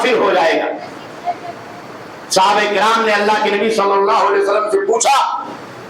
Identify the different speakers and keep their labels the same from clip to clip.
Speaker 1: کافر ہو جائے گا۔ صحابہ کرام نے اللہ کے نبی صلی اللہ علیہ وسلم سے پوچھا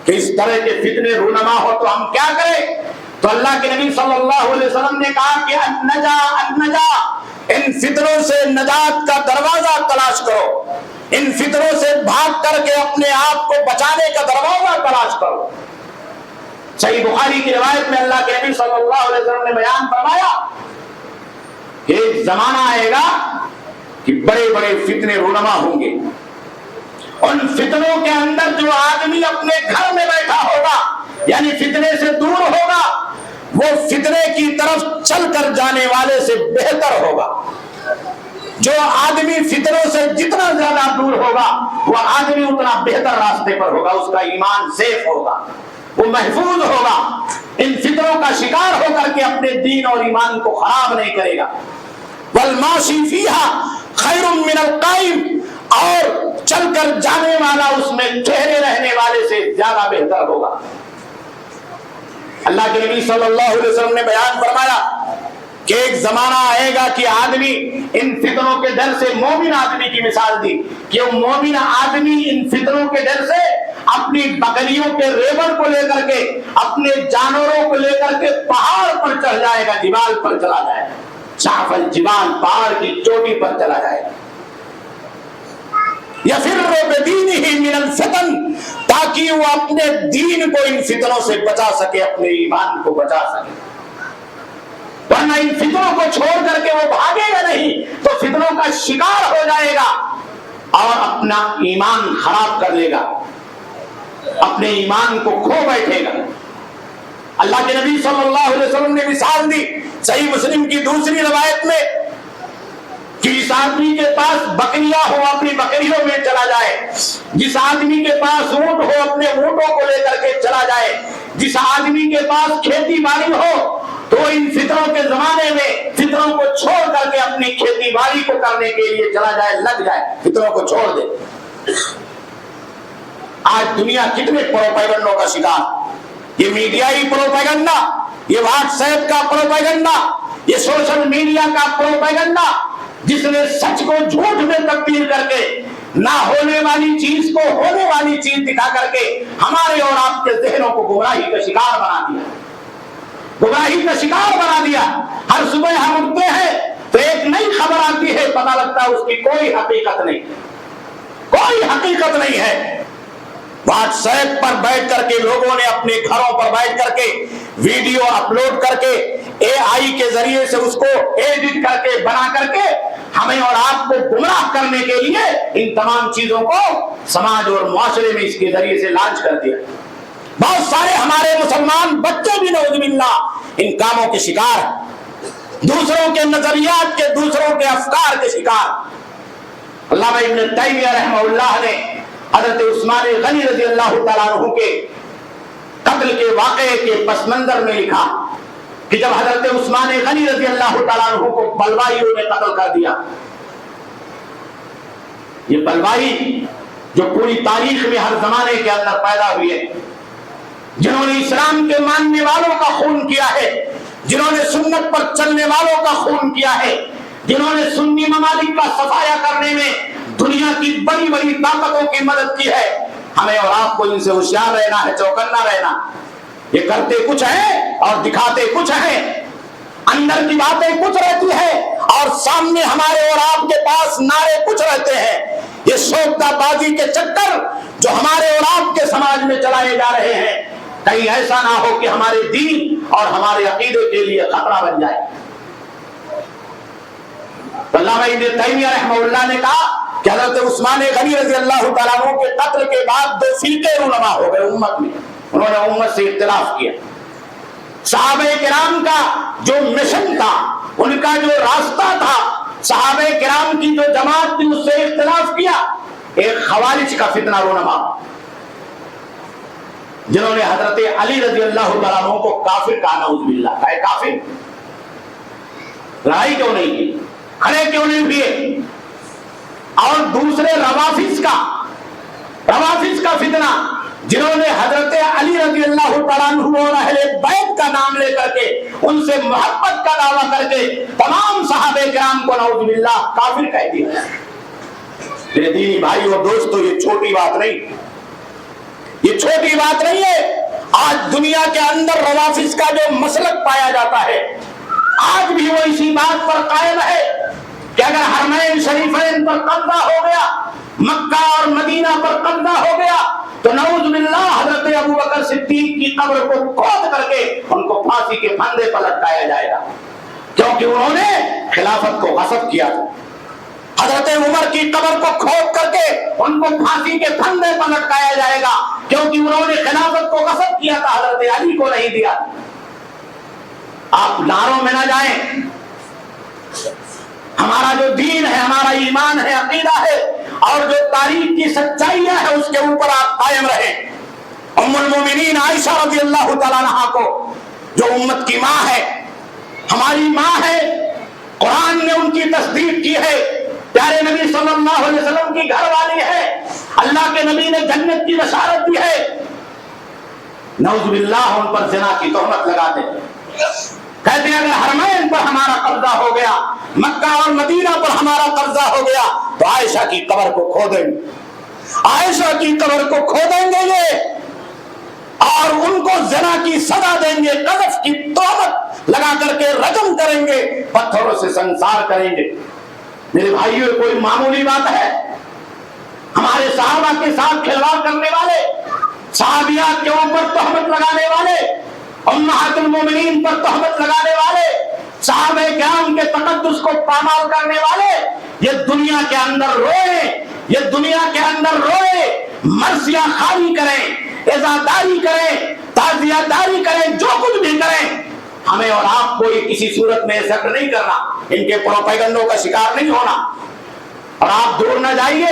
Speaker 1: کہ اس طرح کے فتنے رونما ہو تو ہم کیا کریں؟ تو اللہ کے نبی صلی اللہ علیہ وسلم نے کہا کہ النجا، ان فتنوں سے نجات کا دروازہ تلاش کرو، ان فتنوں سے بھاگ کر کے اپنے آپ کو بچانے کا دروازہ تلاش کرو۔ صحیح بخاری کی روایت میں اللہ کے نبی صلی اللہ علیہ وسلم نے بیان فرمایا کہ ایک زمانہ آئے گا کہ بڑے بڑے فتنے رونما ہوں گے، ان فتنوں کے اندر جو آدمی اپنے گھر میں بیٹھا ہوگا یعنی فتنے سے دور ہوگا وہ فتنے کی طرف چل کر جانے والے سے بہتر ہوگا۔ جو آدمی فتنوں سے جتنا زیادہ دور ہوگا وہ آدمی اتنا بہتر راستے پر ہوگا، اس کا ایمان سیف ہوگا، وہ محفوظ ہوگا، ان فتنوں کا شکار ہو کر کے اپنے دین اور ایمان کو خراب نہیں کرے گا۔ والماشی فیہا خیر من القائم، اور چل کر جانے والا اس میں ٹھہرے رہنے والے سے زیادہ بہتر ہوگا۔ اللہ کے نبی صلی اللہ علیہ وسلم نے بیان فرمایا کہ ایک زمانہ آئے گا کہ آدمی ان فتنوں کے ڈر سے، مومن آدمی کی مثال دی کہ وہ مومن آدمی ان فتنوں کے ڈر سے اپنی بکریوں کے ریبر کو لے کر کے، اپنے جانوروں کو لے کر کے پہاڑ پر چڑھ جائے گا، جبال پر چلا جائے گا، شاف الجبال، پہاڑ کی چوٹی پر چلا جائے گا۔ یفر بدینہ من الفتن، تاکہ وہ اپنے دین کو ان فتنوں سے بچا سکے، اپنے ایمان کو بچا سکے، ورنہ ان فتنوں کو چھوڑ کر کے وہ بھاگے گا نہیں تو فتنوں کا شکار ہو جائے گا اور اپنا ایمان خراب کر لے گا، اپنے ایمان کو کھو بیٹھے گا۔ اللہ کے نبی صلی اللہ علیہ وسلم نے مثال دی صحیح مسلم کی دوسری روایت میں کہ جس آدمی کے پاس بکریاں ہو اپنی بکریوں میں چلا جائے، جس آدمی کے پاس اونٹ ہو اپنے اونٹوں کو لے کر کے چلا جائے، جس آدمی کے پاس کھیتی باڑی ہو تو ان فتنوں کے زمانے میں فتنوں کو چھوڑ کر کے اپنی کھیتی باڑی کو کرنے کے لیے چلا جائے، لگ جائے، فتنوں کو چھوڑ دے۔ آج دنیا کتنے پروپیگنڈوں کا شکار، یہ میڈیائی پروپیگنڈا، یہ واٹس ایپ کا پروپیگنڈا، یہ سوشل میڈیا کا پروپیگنڈا، جس نے سچ کو جھوٹ میں تبدیل کر کے، نہ ہونے والی چیز کو ہونے والی چیز دکھا کر کے ہمارے اور آپ کے ذہنوں کو گمراہی کا شکار بنا دیا، گمراہی کا شکار بنا دیا۔ ہر صبح ہم اٹھتے ہیں تو ایک نئی خبر آتی ہے، پتہ لگتا ہے اس کی کوئی حقیقت نہیں، کوئی حقیقت نہیں ہے۔ واٹس ایپ پر بیٹھ کر کے لوگوں نے اپنے گھروں پر بیٹھ کر کے ویڈیو اپلوڈ کر کے اے آئی کے ذریعے سے اس کو ایڈٹ کر کے بنا کر کے ہمیں اور آپ کو گمراہ کرنے کے لیے ان تمام چیزوں کو سماج اور معاشرے میں اس کے ذریعے سے لانچ کر دیا۔ بہت سارے ہمارے مسلمان بچے بھی نعوذ باللہ ان کاموں کے شکار ہیں، دوسروں کے نظریات کے، دوسروں کے افکار کے شکار۔ علامہ ابن تیمیہ رحمہ اللہ نے حضرت عثمان غنی رضی اللہ تعالیٰ عنہ کے قتل کے واقعے کے پس منظر میں لکھا کہ جب حضرت عثمان غنی رضی اللہ تعالیٰ عنہ کو بلوائیوں نے قتل کر دیا، یہ بلوائی جو پوری تاریخ میں ہر زمانے کے اندر پیدا ہوئی ہے، جنہوں نے اسلام کے ماننے والوں کا خون کیا ہے، جنہوں نے سنت پر چلنے والوں کا خون کیا ہے، جنہوں نے سنی ممالک کا صفایا کرنے میں دنیا کی بڑی بڑی طاقتوں کی مدد کی ہے، ہمیں اور آپ کو ان سے ہوشیار رہنا ہے، چوکنا رہنا۔ یہ کرتے کچھ ہیں اور دکھاتے کچھ ہیں، اندر کی باتیں کچھ رہتی ہیں اور سامنے ہمارے اور آپ کے پاس نعرے کچھ رہتے ہیں۔ یہ شوکتا بازی کے چکر جو ہمارے اور آپ کے سماج میں چلائے جا رہے ہیں، کہیں ایسا نہ ہو کہ ہمارے دین اور ہمارے عقیدے کے لیے خطرہ بن جائے۔ علامہ ابن تیمیہ رحمہ اللہ نے کہا کہ حضرت عثمان غنی رضی اللہ تعالیٰ عنہ کے قتل کے بعد دو فرقے رونما ہو گئے امت میں، انہوں نے امت سے اختلاف کیا۔ صحابہ کرام کا جو مشن تھا، ان کا جو راستہ تھا، صحابہ کرام کی جو جماعت تھی اس سے اختلاف کیا۔ ایک خوارج کا فتنہ رونما، جنہوں نے حضرت علی رضی اللہ تعالیٰ عنہ کو کافر کہا، نعوذ باللہ، کہا کافر، لڑائی کیوں نہیں کی، کھڑے کیوں نہیں ہوئے۔ اور دوسرے روافض کا فتنہ، جنہوں نے حضرت علی رضی اللہ تعالیٰ عنہ اور اہل بیت کا نام لے کر کے ان سے محبت کا دعویٰ کر کے تمام صحابہ کرام کو نعوذ باللہ کافر کہہ دیا۔ میرے دینی بھائی اور دوستو، یہ چھوٹی بات نہیں، یہ چھوٹی بات نہیں ہے۔ آج دنیا کے اندر روافض کا جو مسلک پایا جاتا ہے، آج بھی وہ اسی بات پر قائم ہے کہ اگر حرمین شریفین پر قبضہ ہو گیا، مکہ اور مدینہ پر قبضہ ہو گیا، تو نعوذ باللہ حضرت ابوبکر صدیق کی قبر کو کھود کر کے ان کو پھانسی کے پھندے پر لٹکایا جائے گا، کیونکہ انہوں نے خلافت کو غصب کیا تھا۔ حضرت عمر کی قبر کو کھود کر کے ان کو پھانسی کے پھندے پر لٹکایا جائے گا، کیونکہ انہوں نے خلافت کو غصب کیا تھا، حضرت علی کو نہیں دیا۔ آپ نعروں میں نہ جائیں، ہمارا جو دین ہے، ہمارا ایمان ہے، عقیدہ ہے اور جو تاریخ کی سچائیاں ہے اس کے اوپر آپ قائم رہیں۔ ام المومنین عائشہ رضی اللہ تعالیٰ عنہا کو، جو امت کی ماں ہے، ہماری ماں ہے، قرآن نے ان کی تصدیق کی ہے، پیارے نبی صلی اللہ علیہ وسلم کی گھر والی ہے، اللہ کے نبی نے جنت کی بشارت دی ہے، نعوذ باللہ ان پر زنا کی تہمت لگا دیں، کہتے ہیں اگر حرمین پر ہمارا قبضہ ہو گیا، مکہ اور مدینہ پر ہمارا قبضہ ہو گیا تو عائشہ کی قبر کو کھودیں گے، عائشہ کی قبر کو کھودیں گے یہ، اور ان کو زنا کی سزا دیں گے، قذف کی تہمت لگا کر کے رجم کریں گے، پتھروں سے سنسار کریں گے۔ میرے بھائیوں، کوئی معمولی بات ہے؟ ہمارے صحابہ کے ساتھ کھلواڑ کرنے والے، صحابیات کے اوپر تہمت لگانے والے، امہات المومنین پر تہمت لگانے والے، صحابہ کرام کے تقدس کو پامال کرنے والے، یہ دنیا کے اندر روئے، یہ دنیا کے اندر روئے، مرثیہ خاری کریں، عزاداری کریں، تعزیہ داری کریں، جو کچھ بھی کریں، ہمیں اور آپ کو کسی صورت میں ایکسپٹ نہیں کرنا، ان کے پروپیگنڈوں کا شکار نہیں ہونا۔ اور آپ دور نہ جائیے،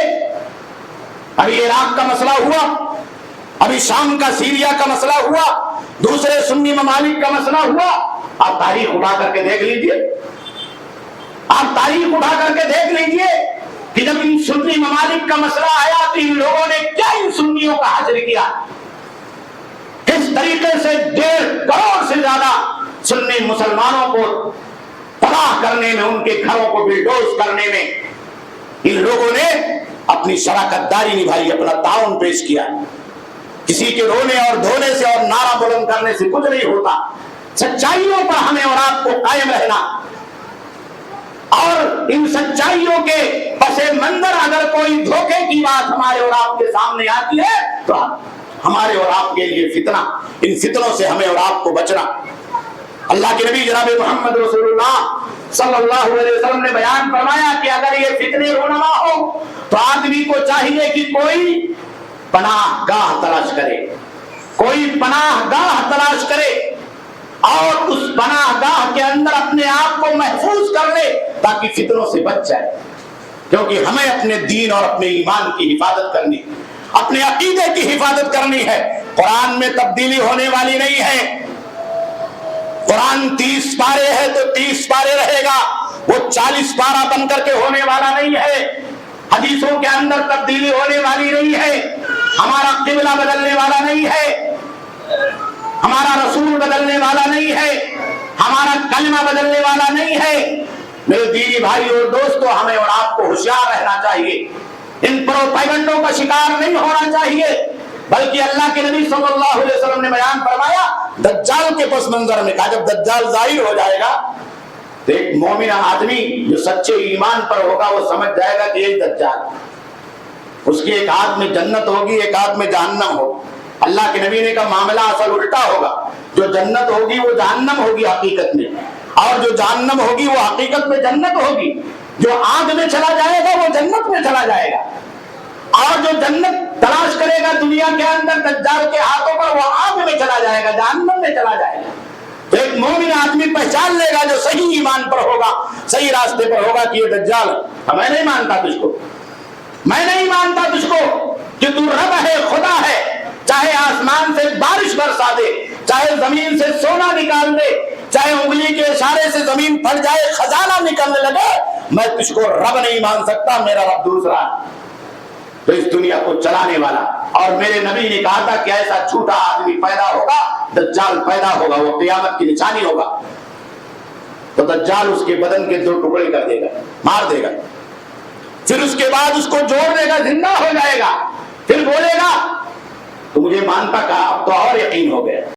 Speaker 1: ابھی عراق کا مسئلہ ہوا، ابھی شام کا سیریا کا مسئلہ ہوا، دوسرے سنی ممالک کا مسئلہ ہوا، آپ تاریخ اٹھا کر کے دیکھ لیجئے، آپ تاریخ اٹھا کر کے دیکھ لیجئے کہ جب ان سنی ممالک کا مسئلہ آیا تو ان لوگوں نے کیا ان سنیوں کا حشر کیا، کس طریقے سے 1.5 کروڑ سے زیادہ سنی مسلمانوں کو تباہ کرنے میں، ان کے گھروں کو بلڈوز کرنے میں ان لوگوں نے اپنی شراکت داری نبھائی، اپنا تعاون پیش کیا۔ کسی کے رونے اور دھونے سے اور نعرہ بلند کرنے سے کچھ نہیں ہوتا، سچائیوں پر ہمیں اور آپ کو قائم رہنا، اور ان سچائیوں کے پس منظر اگر کوئی دھوکے کی بات ہمارے اور آپ کے سامنے آتی ہے تو ہمارے اور آپ کے لیے فتنہ، ان فتنوں سے ہمیں اور آپ کو بچنا۔ اللہ کے نبی جناب محمد رسول اللہ صلی اللہ علیہ وسلم نے بیان فرمایا کہ اگر یہ فتنے رونما ہو تو آدمی کو چاہیے کہ کوئی پناہ گاہ تلاش کرے، کوئی پناہ گاہ تلاش کرے اور اس پناہ گاہ کے اندر اپنے آپ کو محفوظ کر لے تاکہ فتنوں سے بچ جائے، کیونکہ ہمیں اپنے دین اور اپنے ایمان کی حفاظت کرنی، اپنے عقیدے کی حفاظت کرنی ہے۔ قرآن میں تبدیلی ہونے والی نہیں ہے، قرآن 30 پارے ہے تو 30 پارے رہے گا، وہ 40 پارہ بن کر کے ہونے والا نہیں ہے۔ حدیثوں کے اندر تبدیلی ہونے والی نہیں ہے، ہمارا قبلہ بدلنے والا نہیں ہے، ہمارا رسول بدلنے والا نہیں ہے، ہمارا کلمہ بدلنے والا نہیں ہے۔ میرے دینی بھائی اور دوستو، ہمیں اور آپ کو ہوشیار رہنا چاہیے، ان پروپیگنڈوں کا شکار نہیں ہونا چاہیے، بلکہ اللہ کے نبی صلی اللہ علیہ وسلم نے بیان فرمایا دجال کے پس منظر میں، کہا جب دجال ظاہر ہو جائے گا تو ایک مومن آدمی جو سچے ایمان پر ہوگا وہ سمجھ جائے گا کہ یہ دجال، اس کی ایک ہاتھ میں جنت ہوگی، ایک ہاتھ میں جہنم ہوگی۔ اللہ کے نبی نے کہا معاملہ اصل الٹا ہوگا، جو جنت ہوگی وہ جہنم ہوگی حقیقت میں، اور جو جہنم ہوگی وہ حقیقت میں جنت ہوگی۔ جو آگ میں چلا جائے گا وہ جنت میں چلا جائے گا، اور جو جنت تلاش کرے گا دنیا کے اندر دجال کے ہاتھوں پر وہ آگ میں چلا جائے گا، جہنم میں چلا جائے گا۔ تو ایک مومن آدمی پہچان لے گا جو صحیح ایمان پر ہوگا، صحیح راستے پر ہوگا کہ یہ دجال ہے، میں نہیں مانتا تجھ کو، میں نہیں مانتا تجھ کو کہ تو رب ہے، خدا ہے، چاہے آسمان سے بارش برسا دے، چاہے زمین سے سونا نکال دے، چاہے انگلی کے اشارے سے زمین پھٹ جائے، خزانہ نکلنے لگے، میں تجھ کو رب نہیں مان سکتا، میرا رب دوسرا ہے۔ تو اس دنیا کو چلانے والا. اور میرے نبی نے کہا تھا کہ ایسا جھوٹا آدمی پیدا ہوگا, دجال پیدا ہوگا, وہ قیامت کی نشانی ہوگا. تو دجال اس کے بدن کے 2 ٹکڑے کر دے گا, مار دے گا, پھر اس کے بعد اس کو جوڑ دے گا, زندہ ہو جائے گا, پھر بولے گا تو مجھے مانتا کہا, اب تو اور یقین ہو گیا.